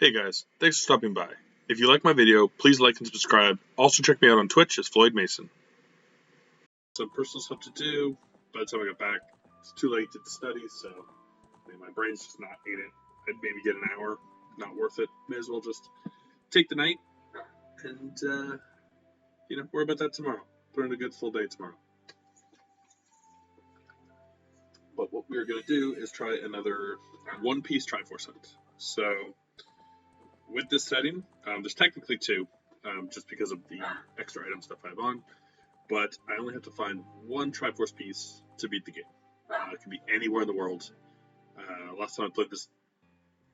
Hey guys, thanks for stopping by. If you like my video, please like and subscribe. Also check me out on Twitch as Floyd Mason. Some personal stuff to do. By the time I got back, it's too late to study, so my brain's just not in it. I'd maybe get an hour, not worth it. May as well just take the night and, worry about that tomorrow. Put in a good full day tomorrow. But what we're going to do is try another one-piece Triforce hunt. So with this setting, there's technically two, just because of the extra item stuff I have on, but I only have to find one Triforce piece to beat the game. It can be anywhere in the world. Last time I played this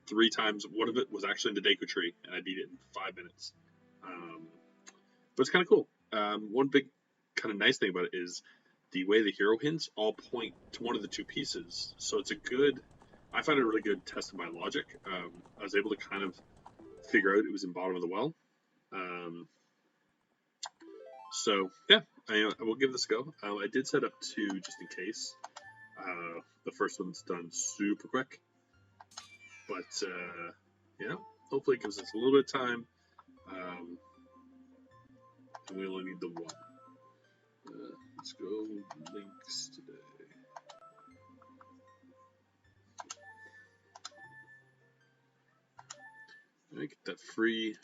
3 times, one of it was actually in the Deku Tree, and I beat it in 5 minutes. But it's kind of cool. One big kind of nice thing about it is the way the hero hints all point to one of the two pieces. So it's I find it a really good test of my logic. I was able to kind of figure out it was in bottom of the well. So yeah, I will give this a go. I did set up 2 just in case. The first one's done super quick, but hopefully it gives us a little bit of time. And we only need the one. Let's go links today. I get that free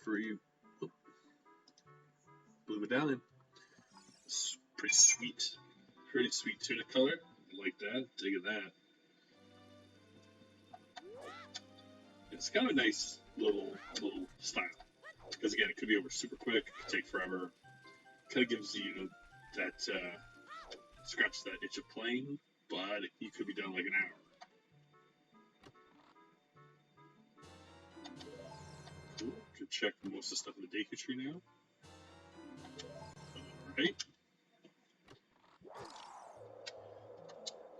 blue medallion. It's pretty sweet tuna color. I like that. Digging that. It's kind of a nice little style, because again, it could be over super quick. It could take forever. Kind of gives you that scratches that itch of playing, but you could be done like an hour. Cool. Should check most of the stuff in the Deku Tree now. Alright.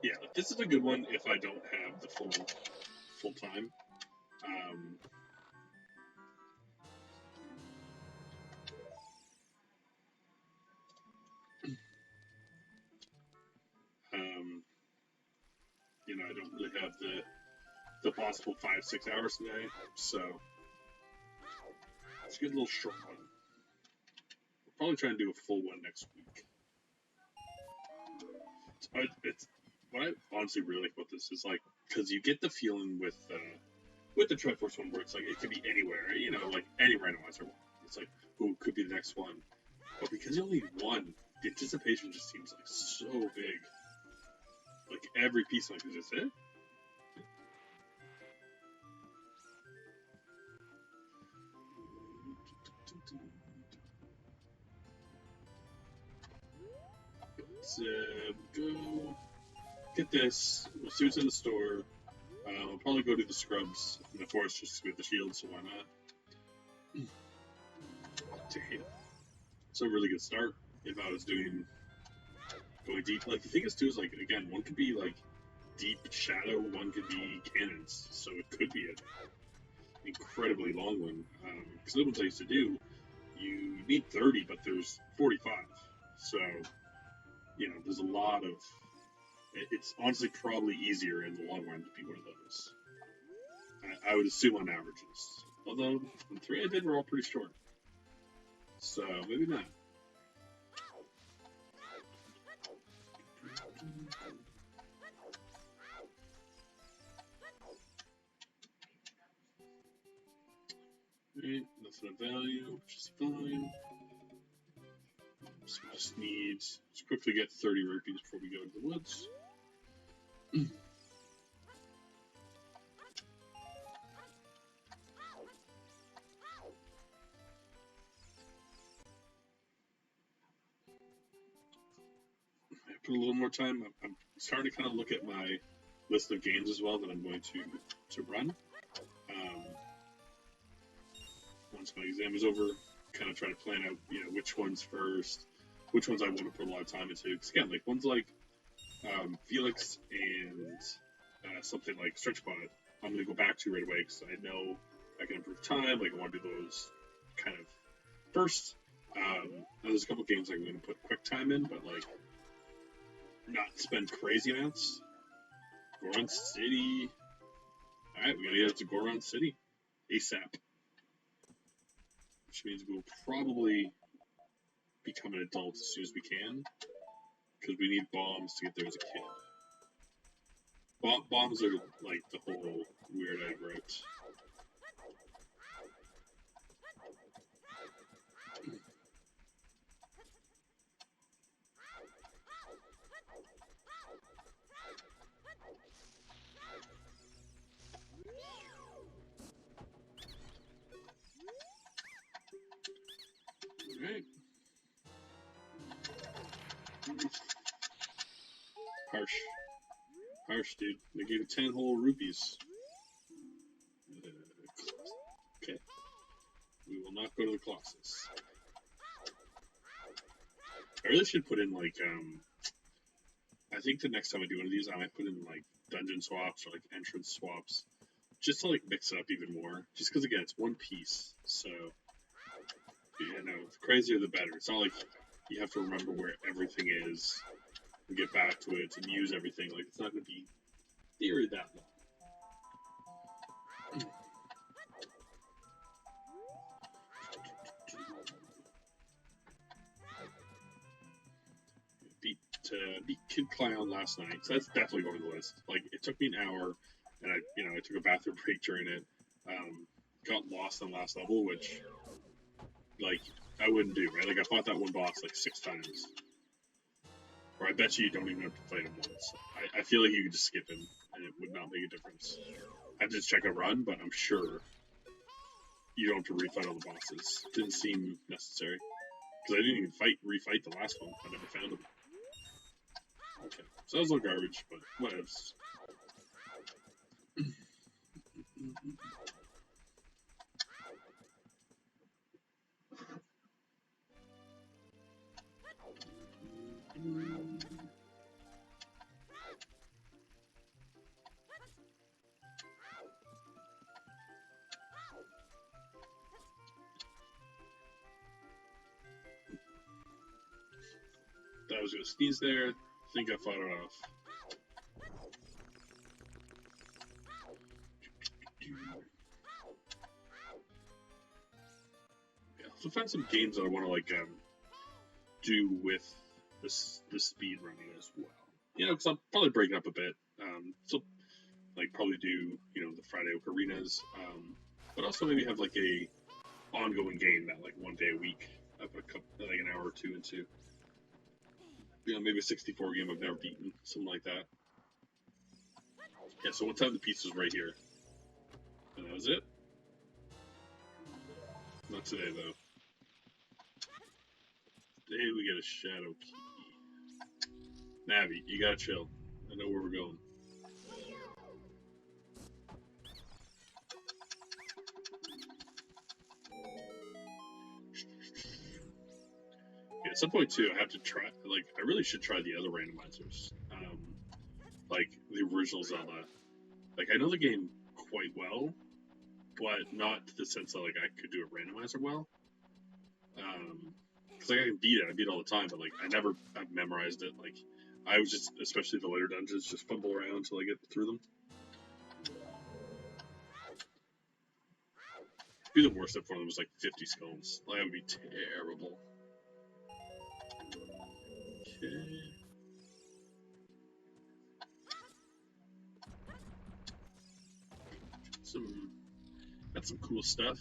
Yeah, this is a good one if I don't have the full time. I don't really have the possible 5-6 hours today, so it's a good little short one. We'll probably try and do a full one next week. What I honestly really like about this is because you get the feeling with the Triforce one where it's like it could be anywhere, like any randomizer one. It's like, oh, it could be the next one, but because you only need one, the anticipation just seems like so big. Like every piece, is this it? Let's go get this. We'll see what's in the store. I'll probably go to the scrubs in the forest just to get the shield, so why not? Damn. It's a really good start if I was going deep. Like, the thing is, too, is, again, one could be, deep shadow, one could be cannons, so it could be an incredibly long one. Because the ones I used to do, you need 30, but there's 45. So, there's a lot of... It's honestly probably easier in the long run to be one of those. I would assume on averages. Although, the 3 I did were all pretty short. So, maybe not. Alright, nothing of value, which is fine. So we just need to quickly get 30 rupees before we go into the woods. Put a little more time. I'm starting to kind of look at my list of games as well that I'm going to run. Once my exam is over, kind of try to plan out, which ones first, which ones I want to put a lot of time into. Because again, ones like Felix and something like Stretch Pod, I'm going to go back to right away because I know I can improve time. I want to do those kind of first. Now there's a couple games I'm going to put quick time in, but not spend crazy amounts. Grunt City, Alright, we gotta get up to Goron City ASAP. Which means we'll probably become an adult as soon as we can. Because we need bombs to get there as a kid. Bombs are like the whole weird egg route. Alright. Harsh. Harsh, dude. They gave you 10 whole rupees. Okay. We will not go to the Colossus. I really should put in, like, I think the next time I do one of these, I might put in, like, dungeon swaps or, like, entrance swaps. Just to, like, mix it up even more. Just because, again, it's one piece. So, you know, the crazier the better. It's not like you have to remember where everything is and get back to it and use everything. Like, it's not going to be theory that long. Beat Kid Clown last night, so that's definitely going on the list. Like, it took me an hour, and I took a bathroom break during it. Got lost on the last level, which, like, I wouldn't do, right? Like, I fought that one boss, like, 6 times. Or I bet you don't even have to fight him once. I feel like you could just skip him, and it would not make a difference. I have to check a run, but I'm sure you don't have to refight all the bosses. Didn't seem necessary. Because I didn't even refight the last one. I never found him. Okay, so that was a little garbage, but what else? I was gonna sneeze there. I think I fought it off. Yeah, so find some games that I want to like do with this speed running as well. You know, because I'll probably break it up a bit. So like probably do the Friday Ocarinas, but also maybe have like a ongoing game that like one day a week I put like an hour or two into. Maybe a 64 game I've never beaten, something like that. Yeah, so one time the piece was right here. And that was it. Not today, though. Today we get a shadow key. Navi, you gotta chill. I know where we're going. Yeah, at some point, too, I have to try, like, I really should try the other randomizers. Like, the original Zelda. Like, I know the game quite well, but not to the sense that, like, I could do a randomizer well. Because, like, I can beat it. I beat it all the time, but, like, I've memorized it. Like, I was just, especially the later dungeons, just fumble around until I get through them. It'd be the worst if one of them was, like, 50 skulls. Like, that would be terrible. Okay. Got some cool stuff.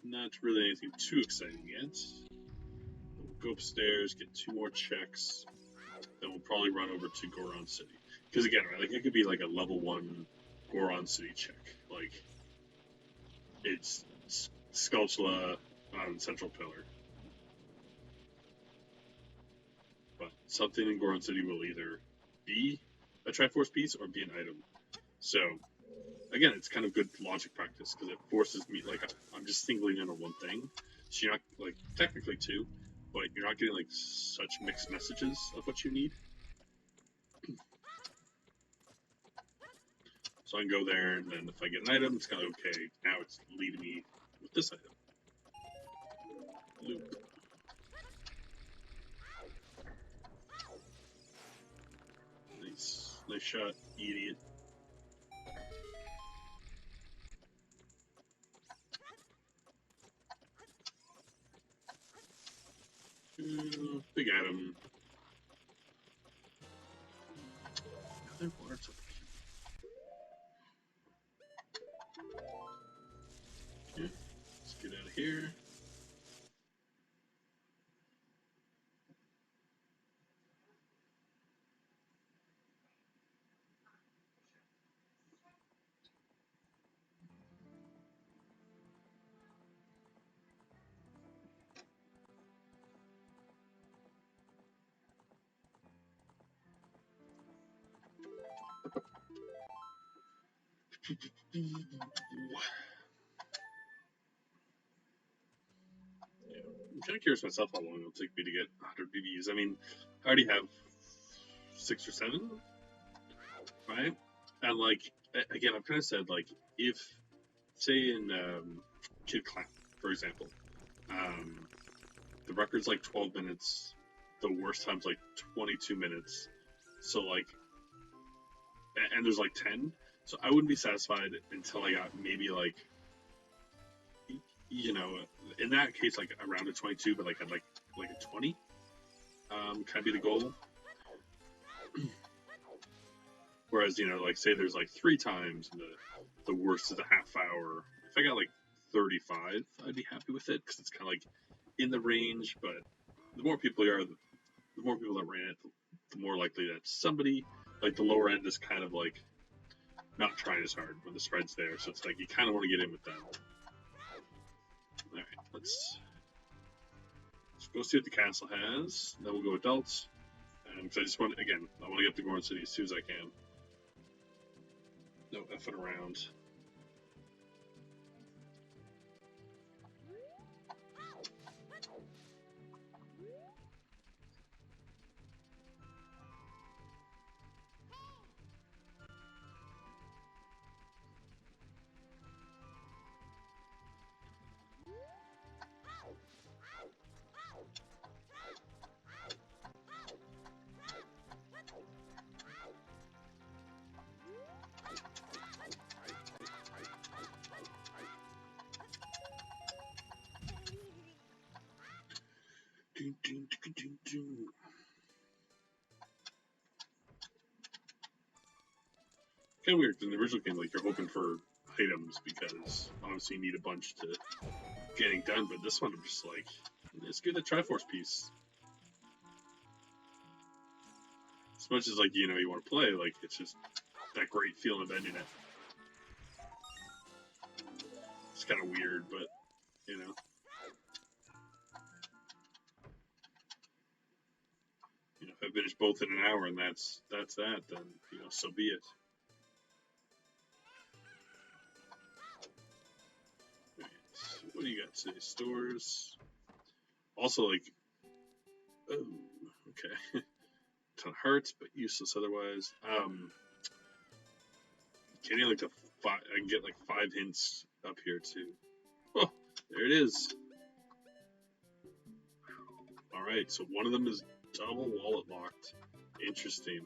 Not really anything too exciting yet. We'll go upstairs, get 2 more checks, then we'll probably run over to Goron City. Because again, right, like it could be like a level 1 Goron City check. Like, it's Skulltula on Central Pillar. But something in Goron City will either be a Triforce piece or be an item. So, again, it's kind of good logic practice because it forces me, like, I'm just singling in on one thing. So you're not, like, technically 2, but you're not getting, like, such mixed messages of what you need. So I can go there, and then if I get an item, it's kind of okay. Now it's leading me with this item. Loop. Nice shot, idiot. Big item. Another water type. Okay, let's get out of here. Yeah, I'm kind of curious myself how long it'll take me to get 100 BBs. I mean, I already have 6 or 7, right? And like, again, I've kind of said like, if say in Kid Clan, for example, um, the record's like 12 minutes, the worst time's like 22 minutes. So like, and there's like 10. So I wouldn't be satisfied until I got maybe like, you know, in that case, like around a 22, but like I'd like a 20. Kind of be the goal. Whereas, you know, like say there's like 3 times and the worst is a half hour. If I got like 35, I'd be happy with it because it's kind of like in the range. But the more people there are, the more people that ran it, the more likely that somebody like the lower end is kind of like not trying as hard when the spread's there. So it's like you kind of want to get in with them. All right, let's go see what the castle has. Then we'll go adults. Because I just want, again, I want to get to Goron City as soon as I can. No effing around. Kind of weird, because in the original game, like, you're hoping for items, because obviously you need a bunch to getting done, but this one I'm just like, let's get the Triforce piece. As much as, like, you know, you want to play, like, it's just that great feeling of ending it. It's kind of weird, but, you know. You know, if I finish both in an hour and that's that, then, you know, so be it. Right. What do you got today? Stores. Also, like, oh, okay. Ton of hearts, but useless otherwise. Getting like I can get like 5 hints up here too. Oh, there it is. All right, so one of them is double wallet locked. Interesting.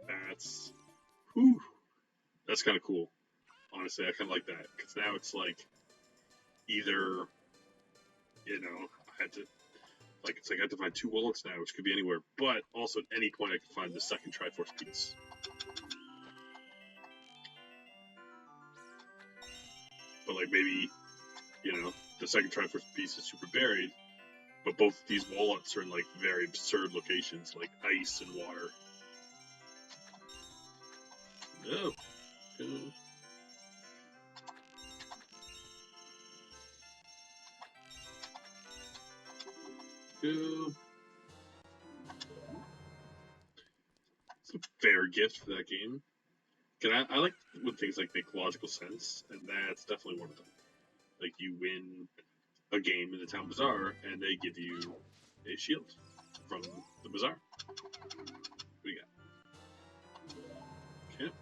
That's, whew, that's kind of cool. Honestly, I kind of like that because now it's like either, you know, I had to. Like, it's like I have to find 2 wallets now, which could be anywhere, but also at any point I can find the second Triforce piece. But, like, maybe, you know, the second Triforce piece is super buried, but both of these wallets are in, like, very absurd locations, like ice and water. No. Go. Go. It's a fair gift for that game. I like when things like make logical sense, and that's definitely one of them. Like you win a game in the town bazaar, and they give you a shield from the bazaar. What do you got? Okay.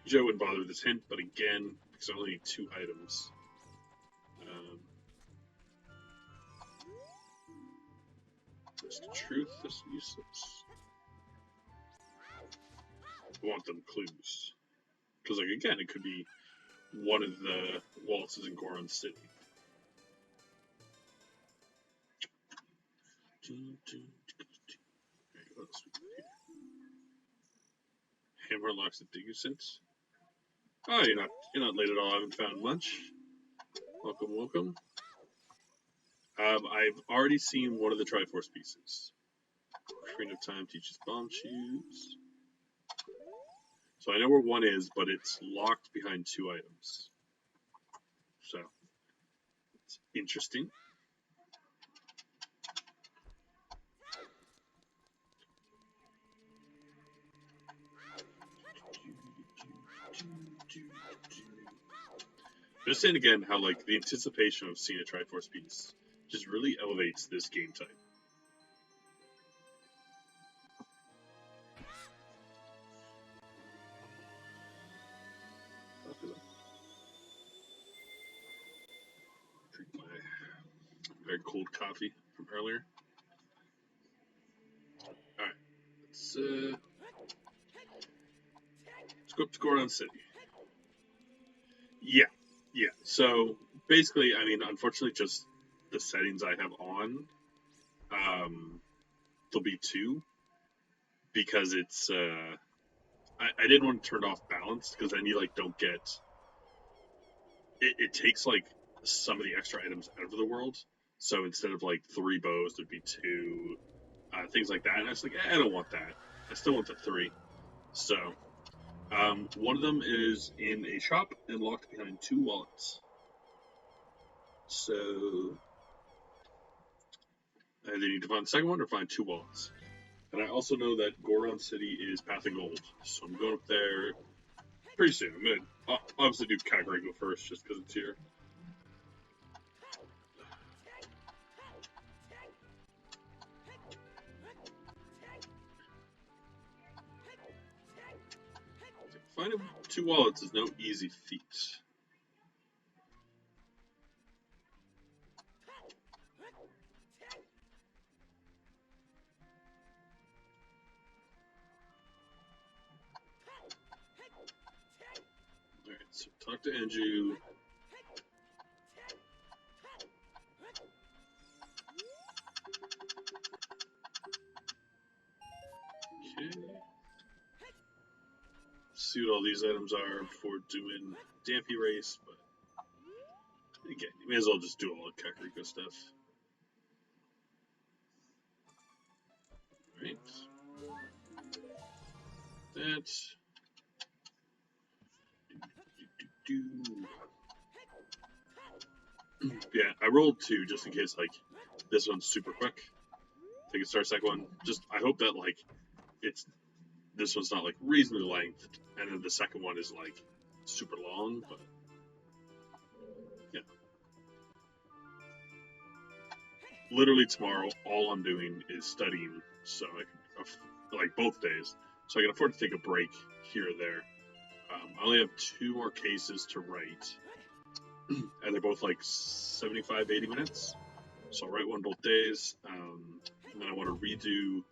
Usually I wouldn't bother with this hint, but again, because I only need 2 items. That's the truth. That's useless. I want them clues. Because, like, again, it could be one of the wallets in Goron City. What else we got here? Hammer unlocks the digger sense. Oh, you're not late at all. I haven't found much. Welcome. I've already seen one of the Triforce pieces. Ocarina of Time teaches bomb shoots. So I know where one is, but it's locked behind 2 items. So it's interesting. Just saying again how like the anticipation of seeing a Triforce piece just really elevates this game type. Drink my very cold coffee from earlier. Alright, let's go up to Goron City. Yeah. So basically, I mean, unfortunately, just the settings I have on, there'll be 2 because it's I didn't want to turn off balance because then you like don't get it takes like some of the extra items out of the world. So instead of like 3 bows, there'd be 2, things like that. And I was like, I don't want that. I still want the 3. So one of them is in a shop and locked behind 2 wallets. So I either need to find the second one or find 2 wallets. And I also know that Goron City is Path of Gold, so I'm going up there pretty soon. I'm gonna obviously do Kakariko first, just because it's here. Finding 2 wallets is no easy feat. Alright, so talk to Andrew. Okay. See what all these items are before doing Dampy Race, but again, you may as well just do all the Kakariko stuff. Alright. That's yeah, I rolled 2 just in case like this one's super quick. They can start second one. Just I hope that like this one's not like reasonably length, and then the second one is like super long, but yeah. Literally tomorrow, all I'm doing is studying, so I can like both days, so I can afford to take a break here or there. I only have 2 more cases to write, and they're both like 75, 80 minutes. So I'll write one both days, and then I want to redo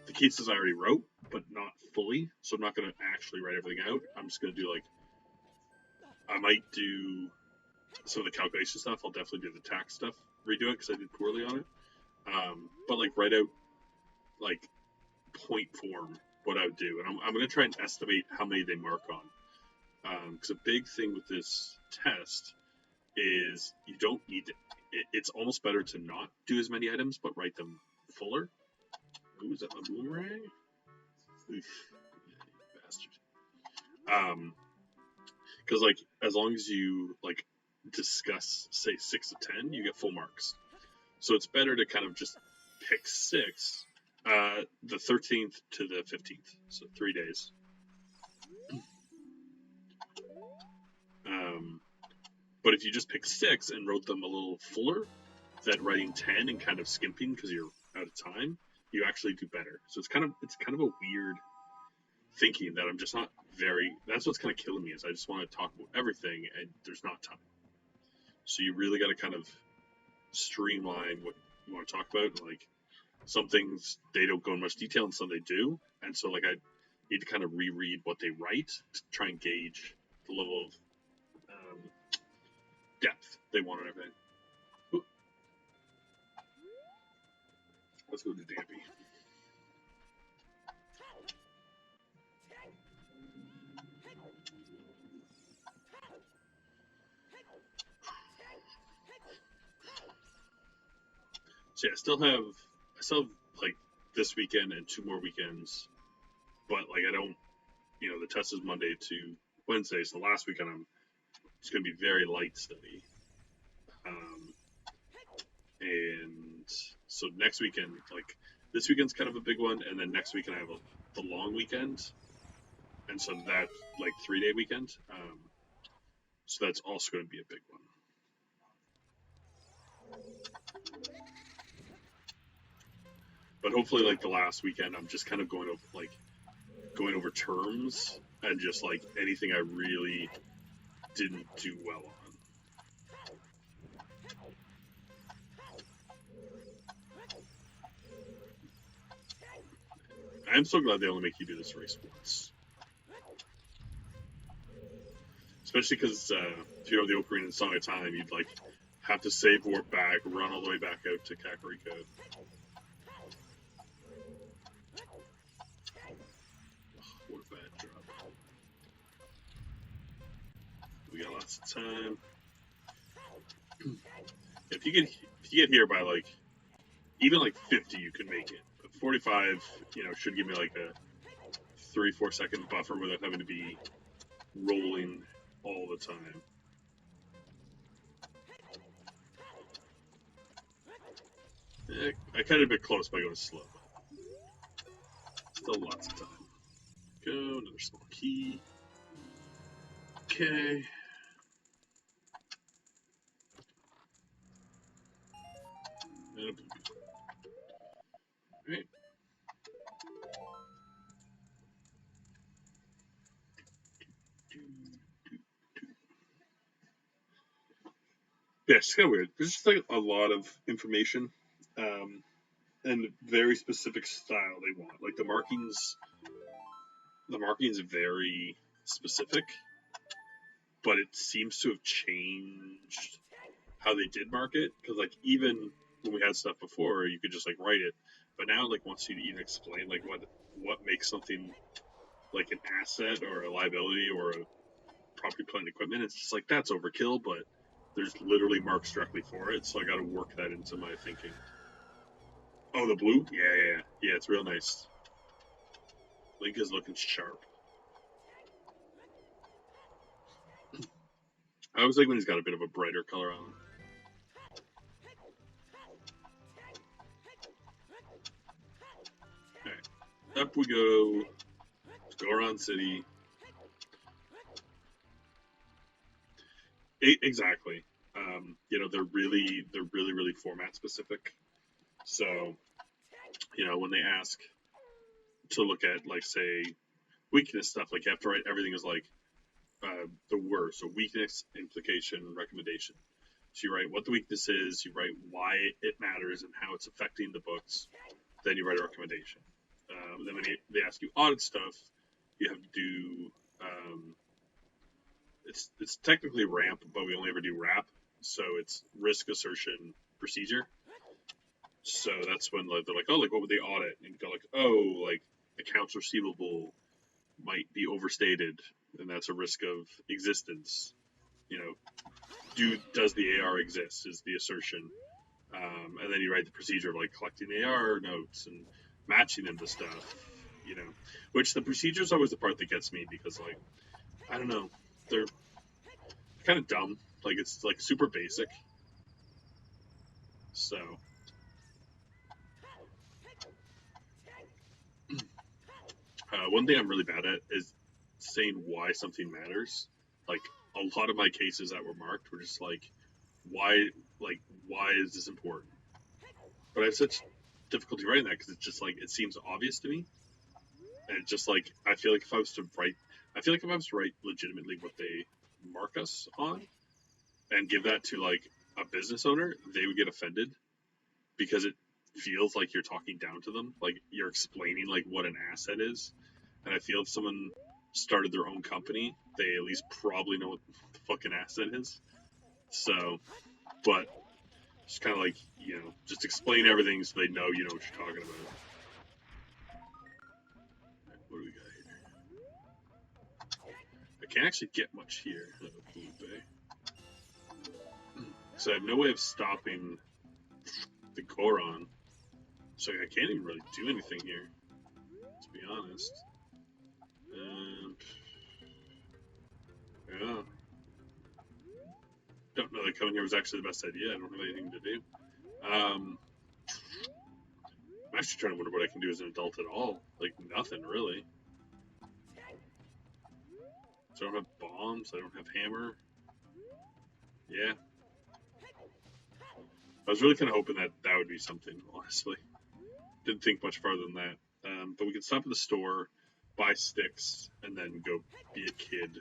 the cases I already wrote, but not fully. So I'm not going to actually write everything out. I'm just going to do like, I might do some of the calculation stuff. I'll definitely do the tax stuff, redo it because I did poorly on it. But like write out like point form what I would do, and I'm going to try and estimate how many they mark on. Because a big thing with this test is you don't need to, it's almost better to not do as many items, but write them fuller. Ooh, is that my boomerang? Oof, bastard. Because like as long as you like discuss say 6 of 10, you get full marks. So it's better to kind of just pick 6, the 13th to the 15th, so 3 days. But if you just pick 6 and wrote them a little fuller, then writing 10 and kind of skimping because you're out of time, you actually do better. So it's kind of a weird thinking that I'm just not very. That's what's kind of killing me is I just want to talk about everything and there's not time. So you really got to kind of streamline what you want to talk about. Like some things they don't go in much detail and some they do, and so like I need to kind of reread what they write to try and gauge the level of depth they want in everything. Let's go to Dampy. So yeah, I still have like this weekend and 2 more weekends, but like I don't, the test is Monday to Wednesday, so last weekend it's gonna be very light study, um, and so next weekend, like this weekend's kind of a big one, and then next weekend I have the long weekend, and so that like 3-day weekend, so that's also going to be a big one. But hopefully, like the last weekend, I'm just kind of going over terms and just like anything I really didn't do well on. I'm so glad they only make you do this race once. Especially because if you know the Ocarina and Song of Time, you'd like have to save warp back, run all the way back out to Kakariko. What a bad drop. We got lots of time. If you get here by like even like 50, you can make it. But 45, should give me like a 3-4 second buffer without having to be rolling all the time. I kind of a bit close by going slow. Still lots of time. Go, another small key. Okay. And a blue. Alright. Yeah, it's kind of weird. There's just like a lot of information, and very specific style they want. Like the markings very specific, but it seems to have changed how they did mark it. Because like even when we had stuff before, you could just like write it, but now like wants you to even explain like what makes something like an asset or a liability or a property, plant, and equipment. It's just like that's overkill, but there's literally marks directly for it, so I got to work that into my thinking. Oh, the blue? Yeah, it's real nice. Link is looking sharp. I always like when he's got a bit of a brighter color on him. Alright, up we go. Let's go around city. Exactly. They're really format specific. So, when they ask to look at like say weakness stuff, like you have to write everything is like the word. So weakness, implication, recommendation. So you write what the weakness is, you write why it matters and how it's affecting the books. Then you write a recommendation. Then when they ask you audit stuff, you have to do. It's technically ramp, but we only ever do RAP. So it's risk assertion procedure. So that's when they're like, oh, like what would they audit? And you go like, oh, like accounts receivable might be overstated, and that's a risk of existence. Does the AR exist? Is the assertion, and then you write the procedure of like collecting the AR notes and matching them to stuff. Which the procedure is always the part that gets me because like I don't know, they're kind of dumb. Like it's like super basic. So one thing I'm really bad at is saying why something matters. Like a lot of my cases that were marked were just like, why is this important? But I have such difficulty writing that because it's just like it seems obvious to me, and it's just like I feel like if I was to write legitimately what they mark us on, and give that to like a business owner, they would get offended because it feels like you're talking down to them, like you're explaining like what an asset is. And I feel if someone started their own company, they at least probably know what the fucking asset is. So, but Just kind of like, you know, just explain everything so they know you know what you're talking about. What do we got here? I can't actually get much here. So I have no way of stopping the Goron. So I can't even really do anything here, to be honest. Yeah. Don't know that coming here was actually the best idea. I don't have anything to do. I'm actually trying to wonder what I can do as an adult at all. Like, nothing, really. So I don't have bombs. I don't have hammer. Yeah. I was really kind of hoping that that would be something, honestly. Didn't think much farther than that. But we can stop at the store, buy sticks, and then go be a kid.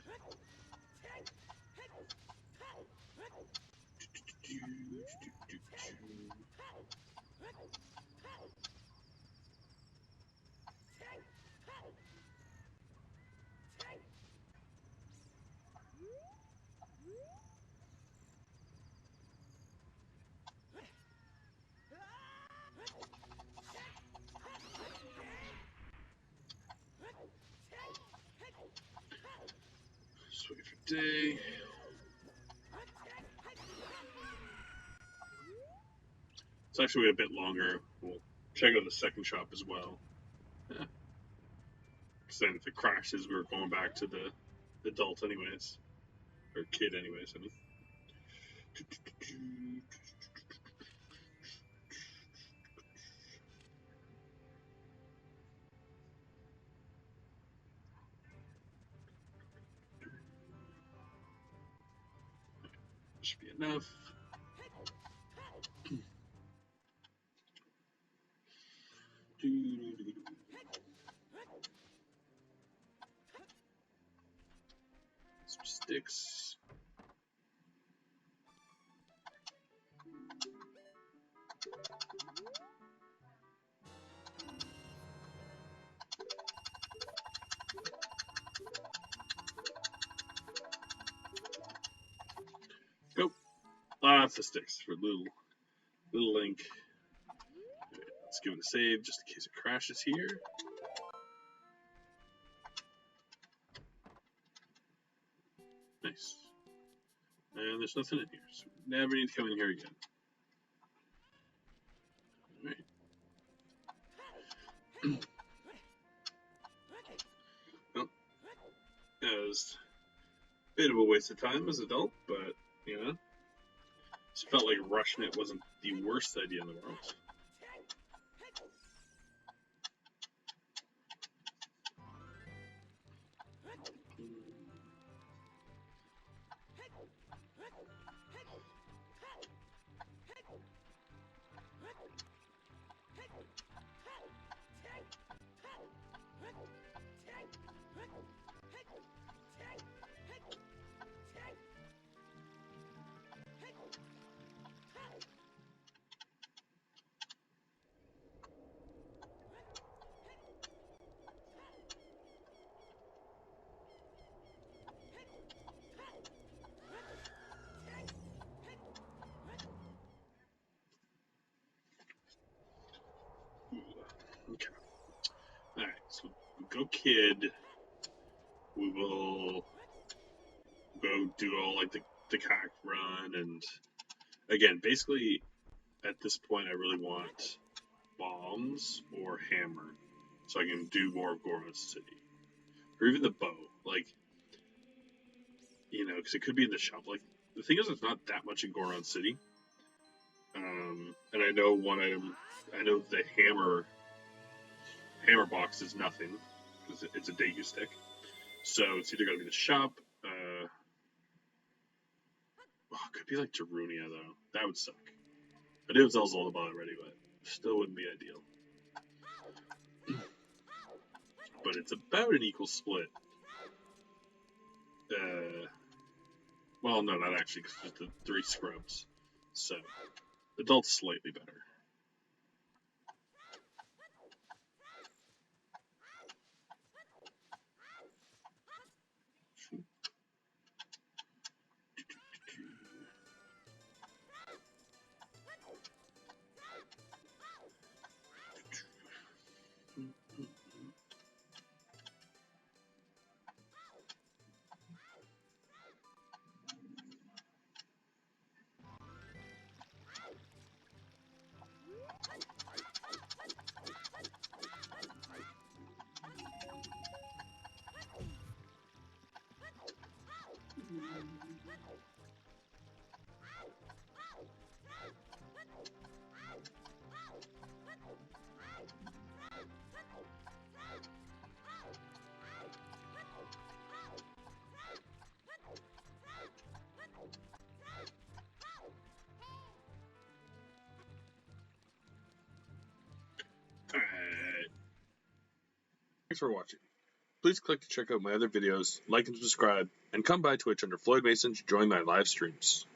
Just wait for day. It's actually a bit longer. We'll check out the second shop as well. Yeah. Because then if it crashes, we're going back to the adult anyways. Or kid anyways, I mean. Should be enough. Some sticks. Go. Lots of sticks for little Link. Right, let's give it a save just in case it crashes here. Nice. And there's nothing in here, so we never need to come in here again. Alright. Well, it was a bit of a waste of time as an adult, but, you know, just felt like rushing it wasn't the worst idea in the world. Okay. Alright, so we'll go kid. We will go do all like the kayak run, and again, basically at this point I really want bombs or hammer so I can do more of Goron City. Or even the bow. Like, you know, because it could be in the shop. Like, the thing is, it's not that much in Goron City. And I know one item, I know the hammer box is nothing, because it's a Daegu stick. So it's either going to be the shop, it could be like Darunia, though. That would suck. I knew it was Zelda already, but still wouldn't be ideal. But it's about an equal split. Well, no, not actually, because it's the 3 scrubs. So, adult's slightly better. Thanks for watching. Please click to check out my other videos, like and subscribe, and come by Twitch under Floyd Mason to join my live streams.